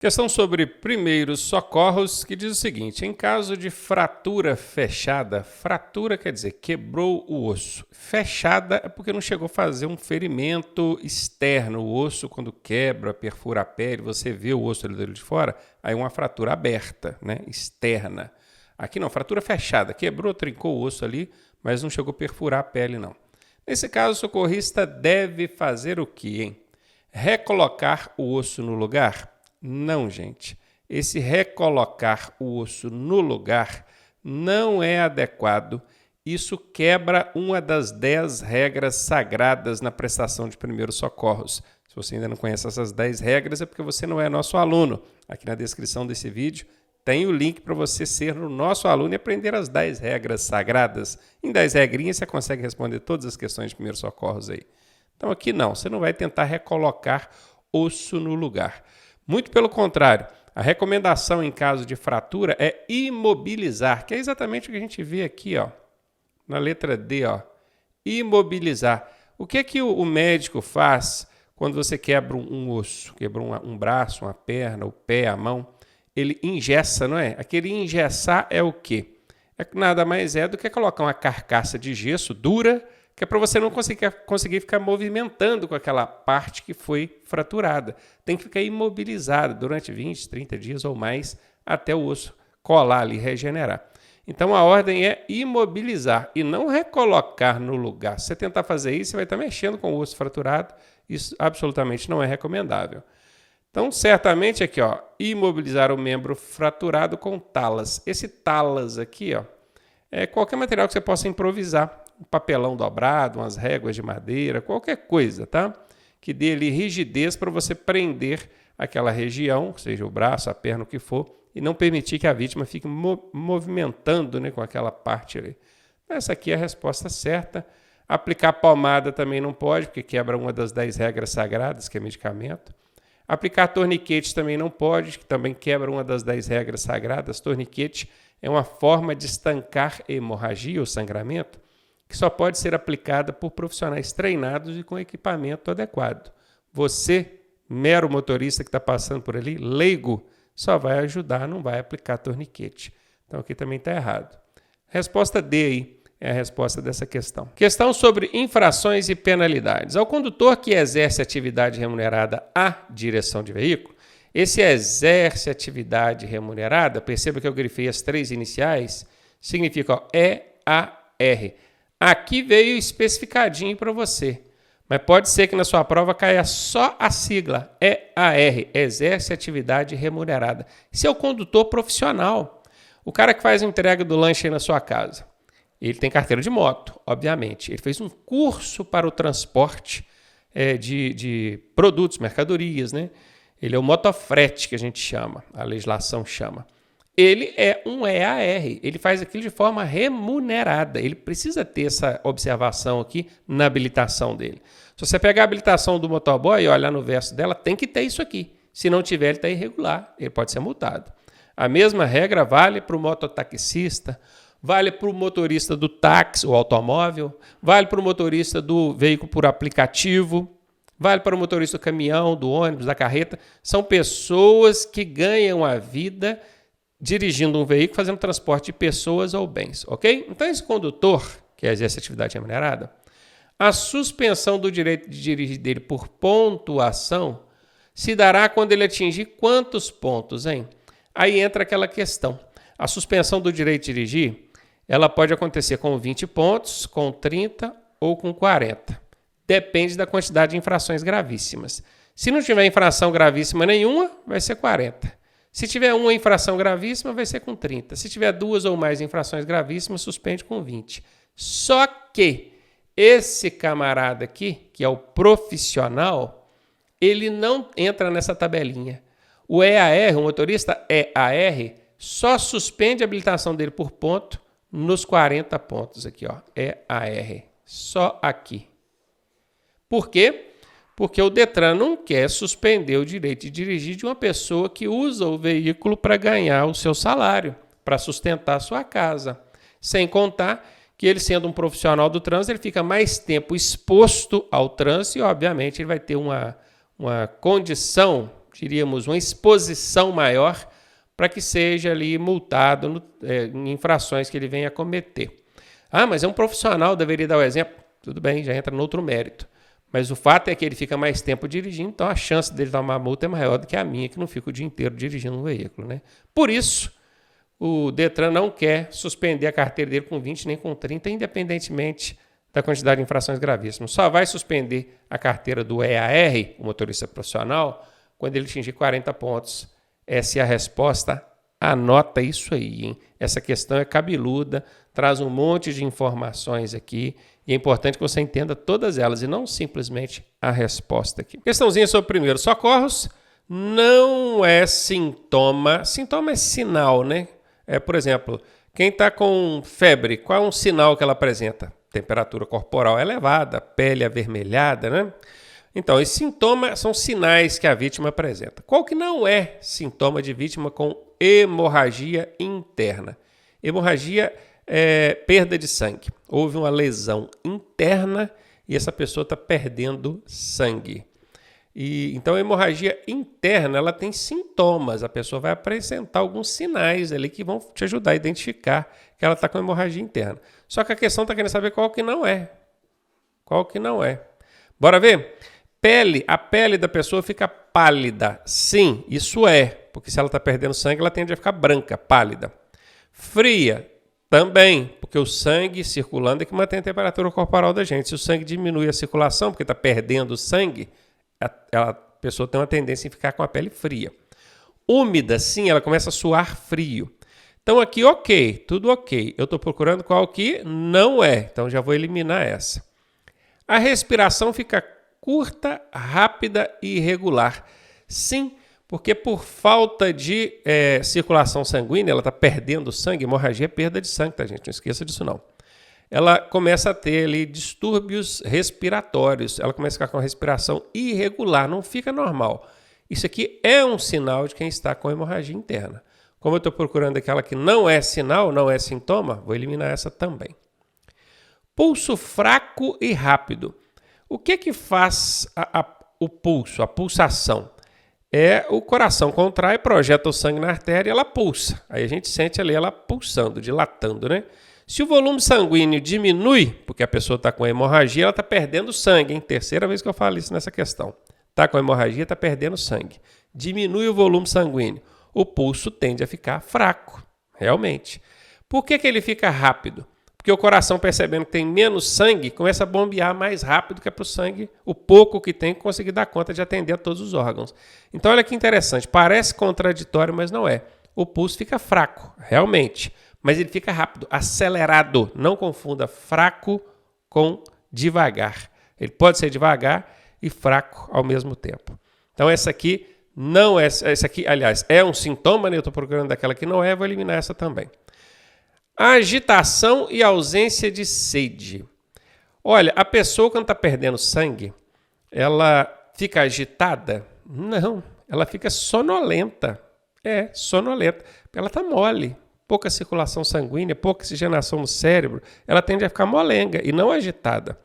Questão sobre primeiros socorros que diz o seguinte: em caso de fratura fechada, fratura quer dizer quebrou o osso. Fechada é porque não chegou a fazer um ferimento externo. O osso, quando quebra, perfura a pele, você vê o osso ali de fora, aí uma fratura aberta, né? Externa. Aqui não, fratura fechada, quebrou, trincou o osso ali, mas não chegou a perfurar a pele, não. Nesse caso, o socorrista deve fazer o quê, hein? Recolocar o osso no lugar? Não, gente. Esse recolocar o osso no lugar não é adequado. Isso quebra uma das 10 regras sagradas na prestação de primeiros socorros. Se você ainda não conhece essas 10 regras, é porque você não é nosso aluno. Aqui na descrição desse vídeo tem o link para você ser o nosso aluno e aprender as 10 regras sagradas. Em 10 regrinhas você consegue responder todas as questões de primeiros socorros aí. Então aqui não, você não vai tentar recolocar osso no lugar. Muito pelo contrário, a recomendação em caso de fratura é imobilizar, que é exatamente o que a gente vê aqui, ó, na letra D, ó, imobilizar. O que é que o médico faz quando você quebra um osso, quebra um braço, uma perna, o pé, a mão? Ele engessa, não é? Aquele engessar é o quê? Nada mais é do que colocar uma carcaça de gesso dura, que é para você não conseguir ficar movimentando com aquela parte que foi fraturada. Tem que ficar imobilizado durante 20, 30 dias ou mais até o osso colar ali e regenerar. Então a ordem é imobilizar e não recolocar no lugar. Se você tentar fazer isso, você vai estar mexendo com o osso fraturado. Isso absolutamente não é recomendável. Então, certamente aqui, ó, imobilizar o membro fraturado com talas. Esse talas aqui, ó, é qualquer material que você possa improvisar. Um papelão dobrado, umas réguas de madeira, qualquer coisa, tá? Que dê ali rigidez para você prender aquela região, seja o braço, a perna, o que for, e não permitir que a vítima fique movimentando, né, com aquela parte ali. Essa aqui é a resposta certa. Aplicar pomada também não pode, porque quebra uma das 10 regras sagradas, que é medicamento. Aplicar torniquete também não pode, que também quebra uma das 10 regras sagradas. Torniquete é uma forma de estancar hemorragia ou sangramento, que só pode ser aplicada por profissionais treinados e com equipamento adequado. Você, mero motorista que está passando por ali, leigo, só vai ajudar, não vai aplicar torniquete. Então aqui também está errado. Resposta D aí é a resposta dessa questão. Questão sobre infrações e penalidades. Ao condutor que exerce atividade remunerada à direção de veículo, esse exerce atividade remunerada, perceba que eu grifei as 3 iniciais, significa ó, EAR. Aqui veio especificadinho para você, mas pode ser que na sua prova caia só a sigla EAR, exerce atividade remunerada. Esse é o condutor profissional, o cara que faz a entrega do lanche aí na sua casa. Ele tem carteira de moto, obviamente. Ele fez um curso para o transporte de produtos, mercadorias, né? Ele é o motofrete que a gente chama, a legislação chama. Ele é um EAR, ele faz aquilo de forma remunerada. Ele precisa ter essa observação aqui na habilitação dele. Se você pegar a habilitação do motoboy e olhar no verso dela, tem que ter isso aqui. Se não tiver, ele está irregular, ele pode ser multado. A mesma regra vale para o mototaxista, vale para o motorista do táxi, o automóvel, vale para o motorista do veículo por aplicativo, vale para o motorista do caminhão, do ônibus, da carreta. São pessoas que ganham a vida dirigindo um veículo, fazendo transporte de pessoas ou bens, ok? Então, esse condutor, que exerce atividade remunerada, a suspensão do direito de dirigir dele por pontuação se dará quando ele atingir quantos pontos, hein? Aí entra aquela questão. A suspensão do direito de dirigir, ela pode acontecer com 20 pontos, com 30 ou com 40. Depende da quantidade de infrações gravíssimas. Se não tiver infração gravíssima nenhuma, vai ser 40. Se tiver uma infração gravíssima, vai ser com 30. Se tiver 2 ou mais infrações gravíssimas, suspende com 20. Só que esse camarada aqui, que é o profissional, ele não entra nessa tabelinha. O EAR, o motorista EAR, só suspende a habilitação dele por ponto nos 40 pontos aqui, ó. EAR. Só aqui. Por quê? Porque o Detran não quer suspender o direito de dirigir de uma pessoa que usa o veículo para ganhar o seu salário, para sustentar a sua casa. Sem contar que ele, sendo um profissional do trânsito, ele fica mais tempo exposto ao trânsito e, obviamente, ele vai ter uma condição diríamos, uma exposição maior para que seja ali multado em infrações que ele venha a cometer. Ah, mas é um profissional, deveria dar o exemplo. Tudo bem, já entra no outro mérito. Mas o fato é que ele fica mais tempo dirigindo, então a chance dele tomar multa é maior do que a minha, que não fica o dia inteiro dirigindo um veículo, né? Por isso, o Detran não quer suspender a carteira dele com 20 nem com 30, independentemente da quantidade de infrações gravíssimas. Só vai suspender a carteira do EAR, o motorista profissional, quando ele atingir 40 pontos. Essa é a resposta. Anota isso aí, hein? Essa questão é cabeluda, traz um monte de informações aqui e é importante que você entenda todas elas e não simplesmente a resposta aqui. Questãozinha sobre primeiros socorros. Não é sintoma. Sintoma é sinal, né? Por exemplo, quem está com febre, qual é um sinal que ela apresenta? Temperatura corporal elevada, pele avermelhada, né? Então, esses sintomas são sinais que a vítima apresenta. Qual que não é sintoma de vítima com hemorragia interna? Hemorragia é perda de sangue. Houve uma lesão interna e essa pessoa está perdendo sangue. Então, a hemorragia interna, ela tem sintomas. A pessoa vai apresentar alguns sinais ali que vão te ajudar a identificar que ela está com hemorragia interna. Só que a questão está querendo saber qual que não é. Qual que não é. Bora ver? A pele da pessoa fica pálida. Sim, isso é. Porque se ela está perdendo sangue, ela tende a ficar branca, pálida. Fria, também. Porque o sangue circulando é que mantém a temperatura corporal da gente. Se o sangue diminui a circulação, porque está perdendo sangue, a pessoa tem uma tendência em ficar com a pele fria. Úmida, sim, ela começa a suar frio. Então aqui, ok, tudo ok. Eu estou procurando qual que não é. Então já vou eliminar essa. A respiração fica curta, rápida e irregular. Sim, porque por falta de circulação sanguínea, ela está perdendo sangue. Hemorragia é perda de sangue, tá, gente? Não esqueça disso, não. Ela começa a ter ali distúrbios respiratórios. Ela começa a ficar com a respiração irregular, não fica normal. Isso aqui é um sinal de quem está com hemorragia interna. Como eu estou procurando aquela que não é sinal, não é sintoma, vou eliminar essa também. Pulso fraco e rápido. O que faz o pulso, a pulsação? O coração contrai, projeta o sangue na artéria e ela pulsa. Aí a gente sente ali ela pulsando, dilatando, né? Se o volume sanguíneo diminui, porque a pessoa está com hemorragia, ela está perdendo sangue, hein? Terceira vez que eu falo isso nessa questão. Está com hemorragia, está perdendo sangue. Diminui o volume sanguíneo. O pulso tende a ficar fraco, realmente. Por que ele fica rápido? Porque o coração, percebendo que tem menos sangue, começa a bombear mais rápido que é para o sangue, o pouco que tem, conseguir dar conta de atender a todos os órgãos. Então, olha que interessante. Parece contraditório, mas não é. O pulso fica fraco, realmente. Mas ele fica rápido, acelerado. Não confunda fraco com devagar. Ele pode ser devagar e fraco ao mesmo tempo. Então, essa aqui não é... Essa aqui, aliás, é um sintoma, né? Eu estou procurando daquela que não é, vou eliminar essa também. Agitação e ausência de sede. Olha, a pessoa quando está perdendo sangue, ela fica agitada? Não, ela fica sonolenta. Sonolenta. Ela está mole. Pouca circulação sanguínea, pouca oxigenação no cérebro, ela tende a ficar molenga e não agitada.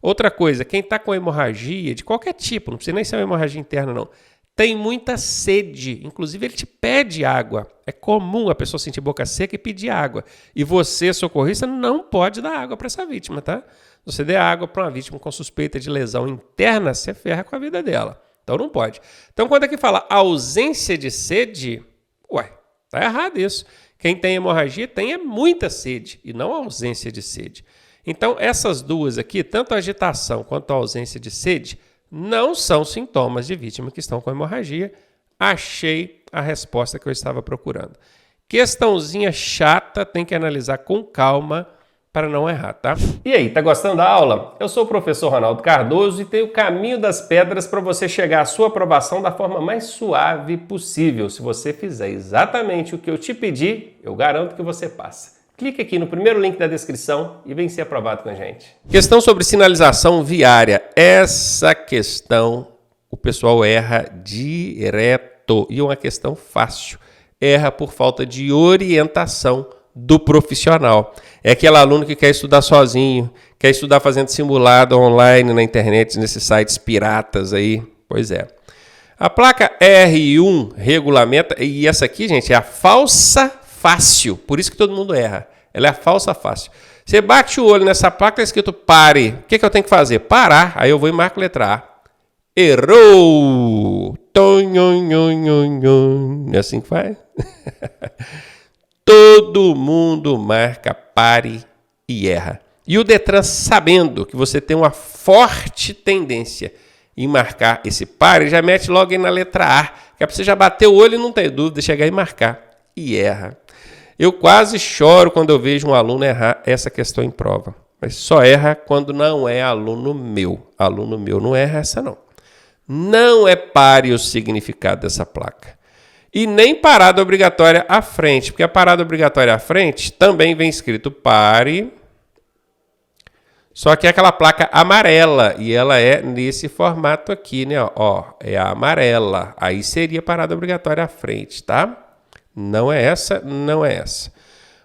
Outra coisa, quem está com hemorragia de qualquer tipo, não precisa nem ser uma hemorragia interna não, tem muita sede, inclusive ele te pede água. É comum a pessoa sentir boca seca e pedir água. E você, socorrista, não pode dar água para essa vítima, tá? Se você der água para uma vítima com suspeita de lesão interna, você ferra com a vida dela. Então não pode. Então quando aqui fala ausência de sede, tá errado isso. Quem tem hemorragia tem muita sede e não ausência de sede. Então essas duas aqui, tanto a agitação quanto a ausência de sede, não são sintomas de vítima que estão com hemorragia. Achei a resposta que eu estava procurando. Questãozinha chata, tem que analisar com calma para não errar, tá? E aí, tá gostando da aula? Eu sou o professor Ronaldo Cardoso e tenho o caminho das pedras para você chegar à sua aprovação da forma mais suave possível. Se você fizer exatamente o que eu te pedi, eu garanto que você passa. Clique aqui no primeiro link da descrição e vem ser aprovado com a gente. Questão sobre sinalização viária. Essa questão o pessoal erra direto e é uma questão fácil. Erra por falta de orientação do profissional. É aquele aluno que quer estudar sozinho, quer estudar fazendo simulado online na internet, nesses sites piratas aí. Pois é. A placa R1 regulamenta, e essa aqui, gente, é a falsa fácil, por isso que todo mundo erra. Ela é a falsa fácil. Você bate o olho nessa placa, está escrito pare. O que eu tenho que fazer? Parar. Aí eu vou e marco a letra A. Errou! É assim que faz? Todo mundo marca pare e erra. E o Detran, sabendo que você tem uma forte tendência em marcar esse pare, já mete logo aí na letra A, que é para você já bater o olho e não ter dúvida, chegar e marcar. E erra. Eu quase choro quando eu vejo um aluno errar essa questão em prova. Mas só erra quando não é aluno meu. Aluno meu não erra essa não. Não é pare o significado dessa placa. E nem parada obrigatória à frente, porque a parada obrigatória à frente também vem escrito pare, só que é aquela placa amarela, e ela é nesse formato aqui, né? Ó, é a amarela. Aí seria parada obrigatória à frente, tá? Não é essa, não é essa.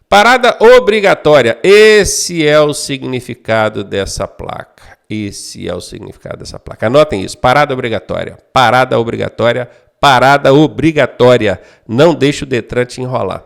Parada obrigatória, esse é o significado dessa placa. Esse é o significado dessa placa. Anotem isso, parada obrigatória, parada obrigatória, parada obrigatória. Não deixe o Detran te enrolar.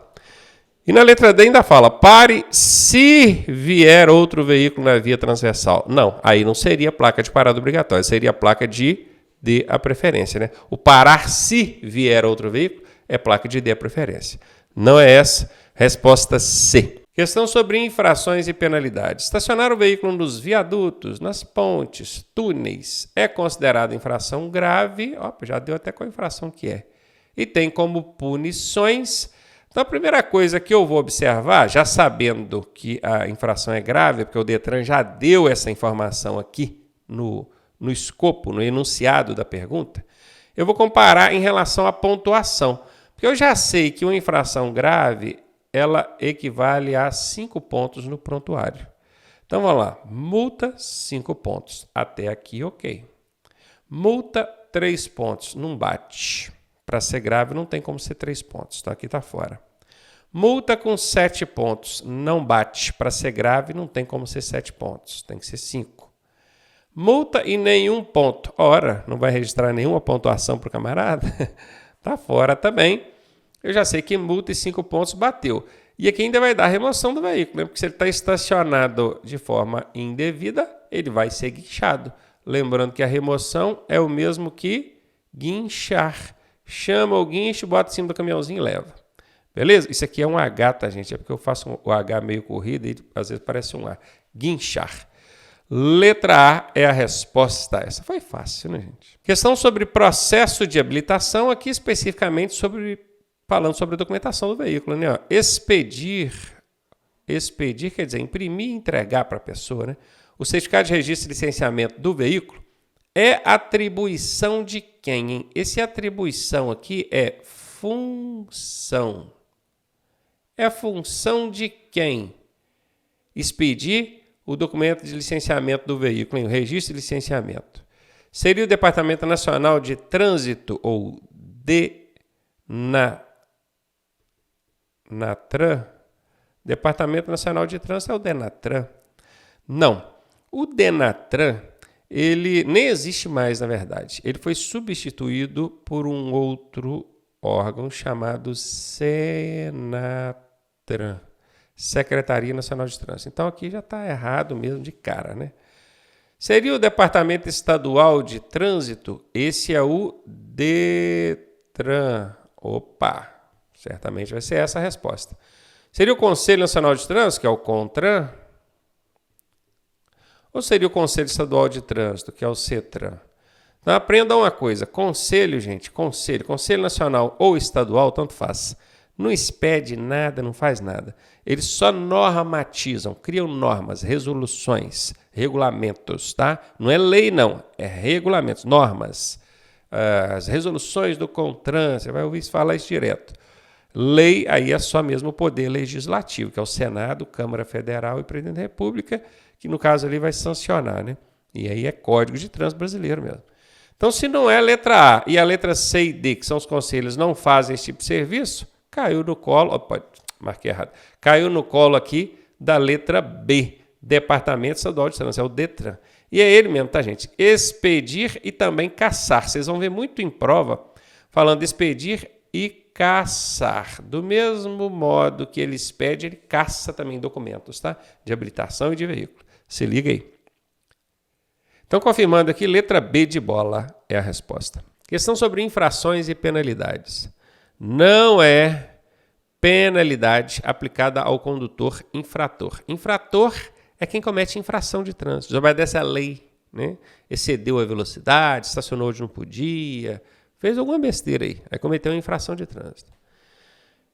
E na letra D ainda fala, pare se vier outro veículo na via transversal. Não, aí não seria placa de parada obrigatória, seria placa de D a preferência, né? O parar se vier outro veículo é placa de D a preferência. Não é essa. Resposta C. Questão sobre infrações e penalidades. Estacionar o veículo nos viadutos, nas pontes, túneis, é considerado infração grave. Opa, já deu até qual infração que é. E tem como punições. Então, a primeira coisa que eu vou observar, já sabendo que a infração é grave, porque o Detran já deu essa informação aqui no escopo, no enunciado da pergunta, eu vou comparar em relação à pontuação. Porque eu já sei que uma infração grave, ela equivale a 5 pontos no prontuário. Então, vamos lá. Multa, 5 pontos. Até aqui, ok. Multa, 3 pontos. Não bate. Para ser grave, não tem como ser 3 pontos. Então, aqui está fora. Multa com 7 pontos. Não bate. Para ser grave, não tem como ser 7 pontos. Tem que ser 5. Multa e nenhum ponto. Ora, não vai registrar nenhuma pontuação para o camarada? Está fora também. Eu já sei que multa e 5 pontos bateu. E aqui ainda vai dar remoção do veículo, né? Porque se ele está estacionado de forma indevida, ele vai ser guinchado. Lembrando que a remoção é o mesmo que guinchar. Chama o guincho, bota em cima do caminhãozinho e leva. Beleza? Isso aqui é um H, tá, gente? É porque eu faço o H meio corrido e às vezes parece um A. Guinchar. Letra A é a resposta. Essa foi fácil, né, gente? Questão sobre processo de habilitação, aqui especificamente falando sobre a documentação do veículo, né? Expedir quer dizer imprimir e entregar para a pessoa, né? O certificado de registro e licenciamento do veículo é atribuição de quem, hein? Esse atribuição aqui é função. É função de quem? Expedir o documento de licenciamento do veículo, hein? O registro e licenciamento. Seria o Departamento Nacional de Trânsito ou Denatran? Departamento Nacional de Trânsito é o Denatran? Não. O Denatran, ele nem existe mais, na verdade. Ele foi substituído por um outro órgão chamado Senatran, Secretaria Nacional de Trânsito. Então, aqui já está errado mesmo de cara, né? Seria o Departamento Estadual de Trânsito? Esse é o Detran. Opa! Certamente vai ser essa a resposta. Seria o Conselho Nacional de Trânsito, que é o CONTRAN? Ou seria o Conselho Estadual de Trânsito, que é o CETRAN? Então, aprenda uma coisa. Conselho, gente, Conselho Nacional ou Estadual, tanto faz. Não expede nada, não faz nada. Eles só normatizam, criam normas, resoluções, regulamentos, tá? Não é lei, não. É regulamentos, normas. As resoluções do CONTRAN, você vai ouvir falar isso direto. Lei, aí é só mesmo o poder legislativo, que é o Senado, Câmara Federal e Presidente da República, que no caso ali vai sancionar, né? E aí é Código de Trânsito Brasileiro mesmo. Então, se não é a letra A e a letra C e D, que são os conselhos, não fazem esse tipo de serviço, caiu no colo, marquei errado, caiu no colo aqui da letra B, Departamento Estadual de Trânsito, é o Detran. E é ele mesmo, tá, gente? Expedir e também caçar. Vocês vão ver muito em prova falando expedir e caçar. Do mesmo modo que ele expede, ele caça também documentos, tá? De habilitação e de veículo. Se liga aí. Então, confirmando aqui, letra B de bola é a resposta. Questão sobre infrações e penalidades. Não é penalidade aplicada ao condutor infrator. Infrator é quem comete infração de trânsito, desobedece à lei, né? Excedeu a velocidade, estacionou onde não podia, fez alguma besteira aí cometeu uma infração de trânsito.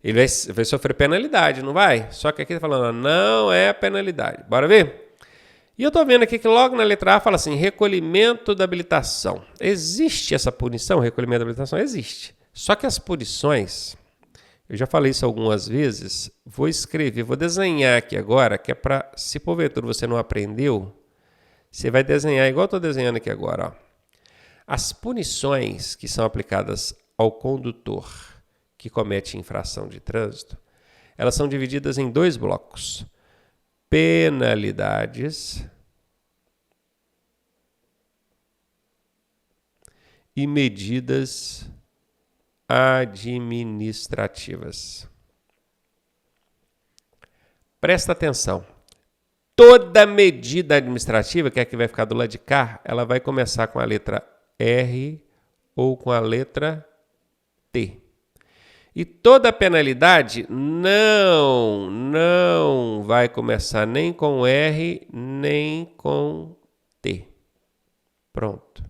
Ele vai sofrer penalidade, não vai? Só que aqui está falando, não é penalidade. Bora ver? E eu estou vendo aqui que logo na letra A fala assim, recolhimento da habilitação. Existe essa punição, recolhimento da habilitação? Existe. Só que as punições, eu já falei isso algumas vezes, vou escrever, vou desenhar aqui agora, que é para, se porventura você não aprendeu, você vai desenhar igual eu estou desenhando aqui agora. Ó. As punições que são aplicadas ao condutor que comete infração de trânsito, elas são divididas em 2 blocos. Penalidades e medidas administrativas. Presta atenção. Toda medida administrativa, que é a que vai ficar do lado de cá, ela vai começar com a letra R ou com a letra T. E toda penalidade não vai começar nem com R, nem com T. Pronto.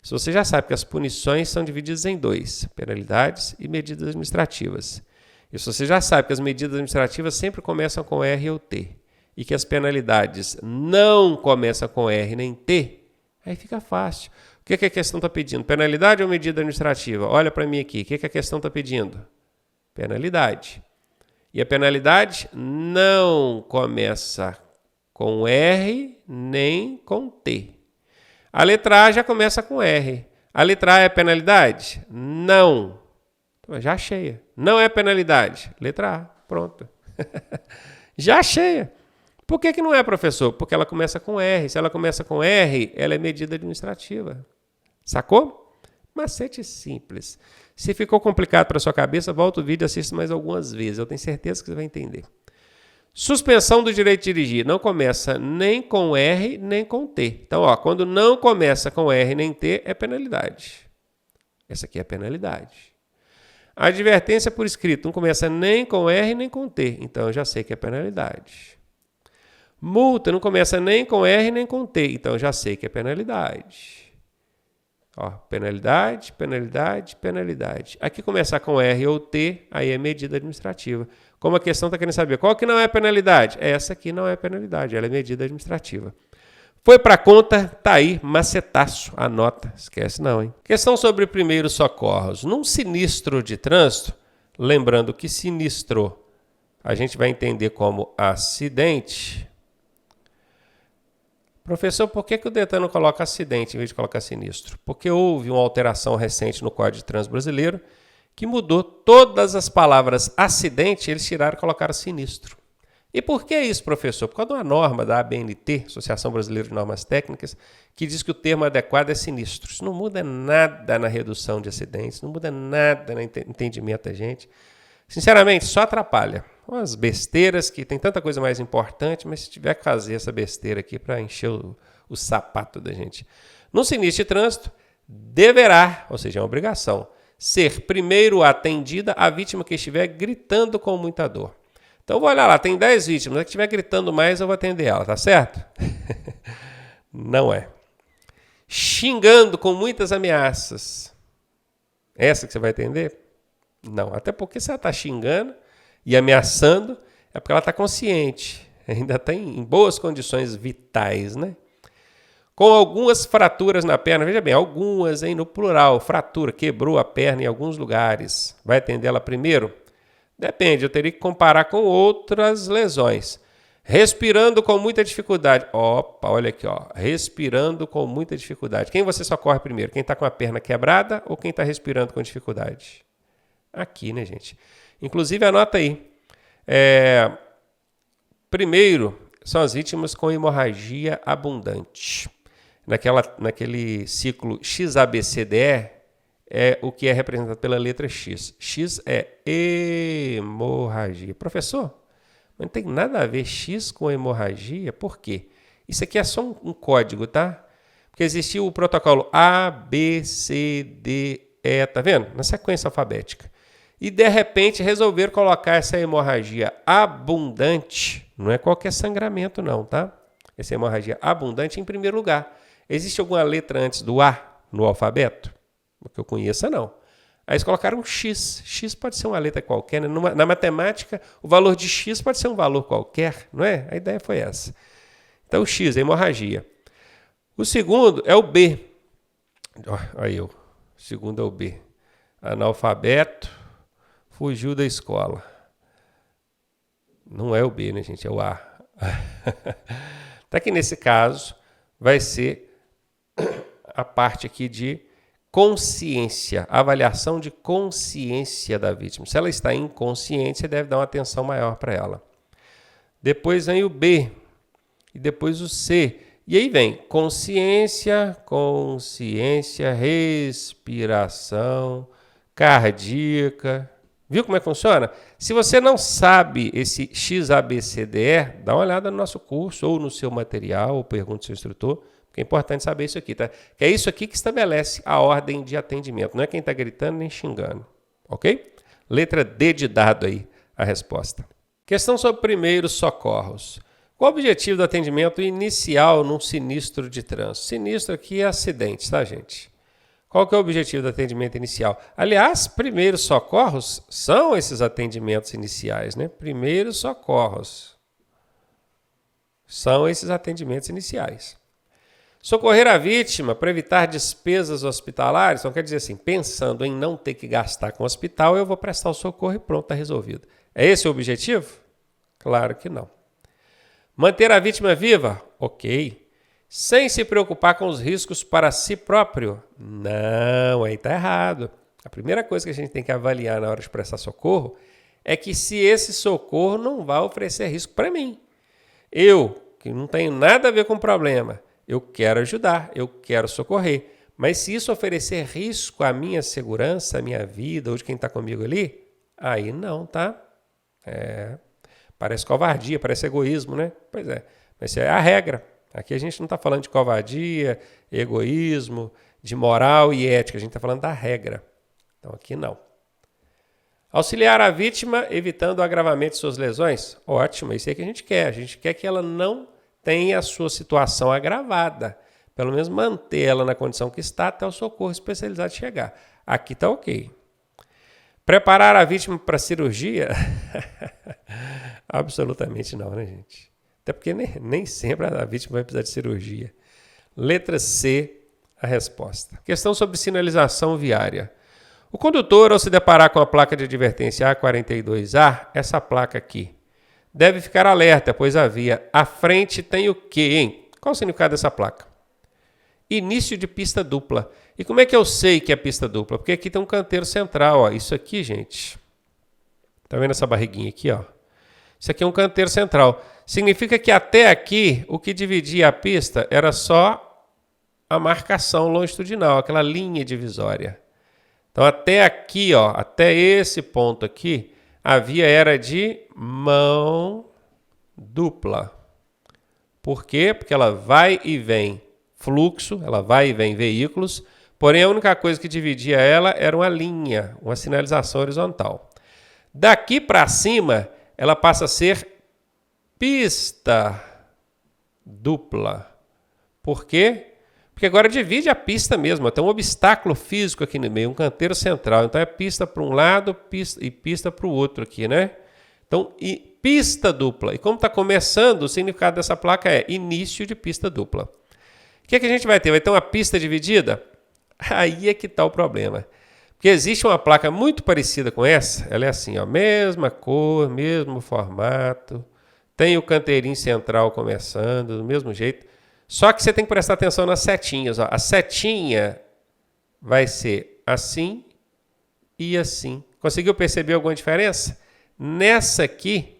Se você já sabe que as punições são divididas em 2, penalidades e medidas administrativas. E se você já sabe que as medidas administrativas sempre começam com R ou T, e que as penalidades não começam com R nem T, aí fica fácil. O que a questão está pedindo? Penalidade ou medida administrativa? Olha para mim aqui. O que a questão está pedindo? Penalidade. E a penalidade não começa com R nem com T. A letra A já começa com R. A letra A é penalidade? Não. Já cheia. Não é penalidade? Letra A. Pronto. Já cheia. Por que não é, professor? Porque ela começa com R. Se ela começa com R, ela é medida administrativa. Sacou? Macete simples. Se ficou complicado para sua cabeça, volta o vídeo e assista mais algumas vezes. Eu tenho certeza que você vai entender. Suspensão do direito de dirigir. Não começa nem com R, nem com T. Então, ó, quando não começa com R nem T, é penalidade. Essa aqui é penalidade. Advertência por escrito. Não começa nem com R, nem com T. Então, eu já sei que é penalidade. Multa não começa nem com R, nem com T. Então, eu já sei que é penalidade. Ó, penalidade, penalidade, penalidade. Aqui começar com R ou T, aí é medida administrativa. Como a questão está querendo saber qual que não é penalidade? Essa aqui não é penalidade, ela é medida administrativa. Foi para conta, tá aí, macetaço, anota, esquece não, hein? Questão sobre primeiros socorros. Num sinistro de trânsito, lembrando que sinistro a gente vai entender como acidente. Professor, por que o Detran não coloca acidente em vez de colocar sinistro? Porque houve uma alteração recente no Código de Trânsito Brasileiro que mudou todas as palavras acidente, eles tiraram e colocaram sinistro. E por que isso, professor? Por causa de uma norma da ABNT, Associação Brasileira de Normas Técnicas, que diz que o termo adequado é sinistro. Isso não muda nada na redução de acidentes, não muda nada no entendimento da gente. Sinceramente, só atrapalha. Umas besteiras que tem tanta coisa mais importante, mas se tiver que fazer essa besteira aqui para encher o sapato da gente. No sinistro de trânsito, deverá, ou seja, é uma obrigação, ser primeiro atendida a vítima que estiver gritando com muita dor. Então, vou olhar lá, tem 10 vítimas, a que estiver gritando mais, eu vou atender ela, tá certo? Não é. Xingando com muitas ameaças. Essa que você vai atender? Não, até porque se ela está xingando e ameaçando, é porque ela está consciente, ainda está em boas condições vitais, né? Com algumas fraturas na perna, veja bem, algumas, hein, no plural, fratura, quebrou a perna em alguns lugares. Vai atender ela primeiro? Depende, eu teria que comparar com outras lesões. Respirando com muita dificuldade. Opa, olha aqui, ó. Respirando com muita dificuldade. Quem você socorre primeiro? Quem está com a perna quebrada ou quem está respirando com dificuldade? Aqui, né, gente? Inclusive, anota aí. Primeiro, são as vítimas com hemorragia abundante. naquele ciclo XABCDE, é o que é representado pela letra X. X é hemorragia. Professor, mas não tem nada a ver X com hemorragia? Por quê? Isso aqui é só um código, tá? Porque existia o protocolo A, B, C, D, E, tá vendo? Na sequência alfabética. E, de repente, resolveram colocar essa hemorragia abundante. Não é qualquer sangramento, não, tá? Essa hemorragia abundante em primeiro lugar. Existe alguma letra antes do A no alfabeto? Que eu conheça, não. Aí eles colocaram X. X pode ser uma letra qualquer, né? Na matemática, o valor de X pode ser um valor qualquer, não é? A ideia foi essa. Então, o X, a hemorragia. O segundo é o B. Aí eu. O segundo é o B. Analfabeto, fugiu da escola. Não é o B, né, gente? É o A. Até que nesse caso, vai ser a parte aqui de consciência, avaliação de consciência da vítima. Se ela está inconsciente, você deve dar uma atenção maior para ela. Depois vem o B e depois o C. E aí vem consciência, respiração, cardíaca. Viu como é que funciona? Se você não sabe esse XABCDE, dá uma olhada no nosso curso ou no seu material, ou pergunte ao seu instrutor. É importante saber isso aqui, tá? Que é isso aqui que estabelece a ordem de atendimento. Não é quem está gritando nem xingando, ok? Letra D de dado aí, a resposta. Questão sobre primeiros socorros. Qual o objetivo do atendimento inicial num sinistro de trânsito? Sinistro aqui é acidente, tá, gente? Qual que é o objetivo do atendimento inicial? Aliás, primeiros socorros são esses atendimentos iniciais, né? Primeiros socorros são esses atendimentos iniciais. Socorrer a vítima para evitar despesas hospitalares, então quer dizer assim, pensando em não ter que gastar com o hospital, eu vou prestar o socorro e pronto, está resolvido. É esse o objetivo? Claro que não. Manter a vítima viva? Ok. Sem se preocupar com os riscos para si próprio? Não, aí está errado. A primeira coisa que a gente tem que avaliar na hora de prestar socorro é que se esse socorro não vai oferecer risco para mim. Eu, que não tenho nada a ver com o problema, eu quero ajudar, eu quero socorrer. Mas se isso oferecer risco à minha segurança, à minha vida ou de quem está comigo ali, aí não, tá? Parece covardia, parece egoísmo, né? Pois é, mas isso é a regra. Aqui a gente não está falando de covardia, egoísmo, de moral e ética. A gente está falando da regra. Então aqui não. Auxiliar a vítima evitando o agravamento de suas lesões? Ótimo, isso é que a gente quer. A gente quer que ela não tenha a sua situação agravada. Pelo menos manter ela na condição que está até o socorro especializado chegar. Aqui está ok. Preparar a vítima para a cirurgia? Absolutamente não, né, gente? Até porque nem sempre a vítima vai precisar de cirurgia. Letra C, a resposta. Questão sobre sinalização viária. O condutor, ao se deparar com a placa de advertência A42A, essa placa aqui, deve ficar alerta, pois a via à frente tem o quê, hein? Qual o significado dessa placa? Início de pista dupla. E como é que eu sei que é pista dupla? Porque aqui tem um canteiro central, ó. Isso aqui, gente. Tá vendo essa barriguinha aqui, ó? Isso aqui é um canteiro central. Significa que até aqui, o que dividia a pista era só a marcação longitudinal, aquela linha divisória. Então, até aqui, ó, até esse ponto aqui, a via era de mão dupla. Por quê? Porque ela vai e vem fluxo, ela vai e vem veículos, porém a única coisa que dividia ela era uma linha, uma sinalização horizontal. Daqui para cima, ela passa a ser pista dupla. Por quê? Porque agora divide a pista mesmo. Tem um obstáculo físico aqui no meio, um canteiro central. Então é pista para um lado e pista para o outro aqui, né? Então, pista dupla. E como está começando, o significado dessa placa é início de pista dupla. O que a gente vai ter? Vai ter uma pista dividida? Aí é que está o problema. Porque existe uma placa muito parecida com essa. Ela é assim, ó, mesma cor, mesmo formato. Tem o canteirinho central começando, do mesmo jeito. Só que você tem que prestar atenção nas setinhas. Ó. A setinha vai ser assim e assim. Conseguiu perceber alguma diferença? Nessa aqui,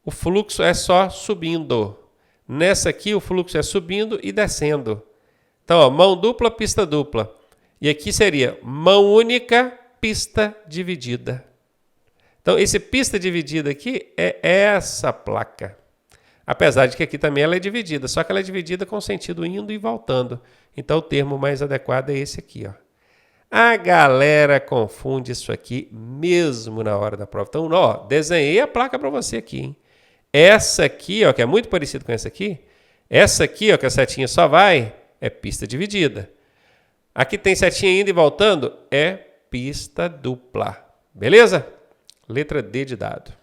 o fluxo é só subindo. Nessa aqui, o fluxo é subindo e descendo. Então, ó, mão dupla, pista dupla. E aqui seria mão única, pista dividida. Então, esse pista dividida aqui é essa placa. Apesar de que aqui também ela é dividida, só que ela é dividida com sentido indo e voltando. Então, o termo mais adequado é esse aqui, ó. A galera confunde isso aqui mesmo na hora da prova. Então, ó, desenhei a placa para você aqui, hein? Essa aqui, ó, que é muito parecido com essa aqui, ó, que a setinha só vai, é pista dividida. Aqui tem setinha indo e voltando, é pista dupla. Beleza? Letra D de dado.